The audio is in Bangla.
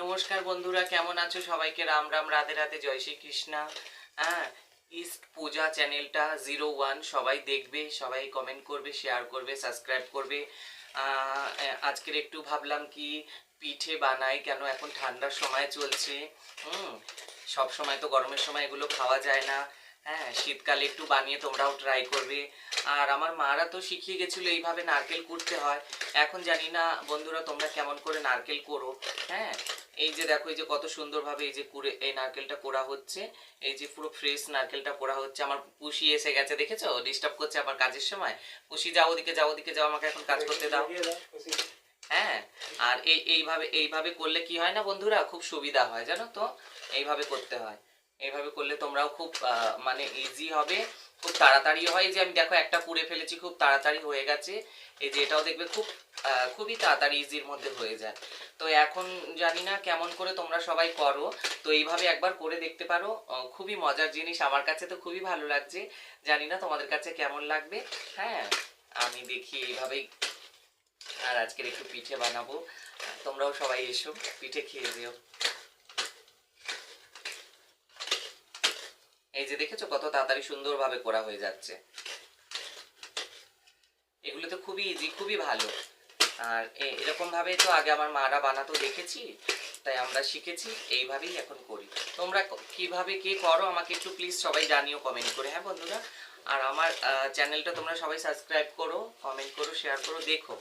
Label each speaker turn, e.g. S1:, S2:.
S1: নমস্কার বন্ধুরা, কেমন আছো? সবাইকে রাম রাম, রাধে রাধে, জয় শ্রী কৃষ্ণা। হ্যাঁ, ইস্ট পূজা চ্যানেলটা 01 সবাই দেখবে, সবাই কমেন্ট করবে, শেয়ার করবে, সাবস্ক্রাইব করবে। আজকের একটু ভাবলাম কি পিঠে বানাই, কেন এখন ঠান্ডার সময় চলছে। হুম সব সময় তো গরমের সময় এগুলো খাওয়া যায় না। হ্যাঁ, শীতকালে একটু বানিয়ে তোমরাও ট্রাই করবে। আর আমার মারা তো শিখিয়ে গেছিলো এইভাবে নারকেল কুড়তে হয়। এখন জানি না বন্ধুরা তোমরা কেমন করে নারকেল করো। হ্যাঁ, এই যে দেখো, এই যে কত সুন্দরভাবে এই যে কুড়ে এই নারকেলটা কোড়া হচ্ছে। এই যে পুরো ফ্রেশ নারকেলটা কোড়া হচ্ছে। আমার পুষি এসে গেছে, দেখেছো? ডিস্টার্ব করছে আমার কাজের সময়। পুষি, যাও ওদিকে, যাও ওদিকে, যাও, আমাকে এখন কাজ করতে দাও। হ্যাঁ, আর এইভাবে এইভাবে করলে কি হয় না বন্ধুরা, খুব সুবিধা হয়, জানো তো? এইভাবে করতে হয়। এইভাবে করলে তোমরাও খুব মানে ইজি হবে, খুব তাড়াতাড়ি হয়। এই যে আমি দেখো একটা পুড়ে ফেলেছি, খুব তাড়াতাড়ি হয়ে গেছে। এই যে এটাও দেখবে খুব খুবই তাড়াতাড়ি ইজির মধ্যে হয়ে যায়। তো এখন জানি না কেমন করে তোমরা সবাই করো। তো এইভাবে একবার করে দেখতে পারো, খুবই মজার জিনিস। আমার কাছে তো খুবই ভালো লাগছে, জানি না তোমাদের কাছে কেমন লাগবে। হ্যাঁ, আমি দেখি এইভাবেই। আর আজকের একটু পিঠে বানাবো, তোমরাও সবাই এসো, পিঠে খেয়ে যেও। এই যে দেখেছো কত তাড়াতাড়ি সুন্দরভাবে করা হয়ে যাচ্ছে। এগুলো তো খুবই ইজি, খুবই ভালো। আর এরকম ভাবে তো আগে আমার মারা বানাতো দেখেছি, তাই আমরা শিখেছি, এইভাবেই এখন করি। তোমরা কিভাবে কে করো আমাকে একটু প্লিজ সবাই জানিও কমেন্ট করে, হ্যাঁ বন্ধুরা। আর আমার চ্যানেলটা তোমরা সবাই সাবস্ক্রাইব করো, কমেন্ট করো, শেয়ার করো, দেখো।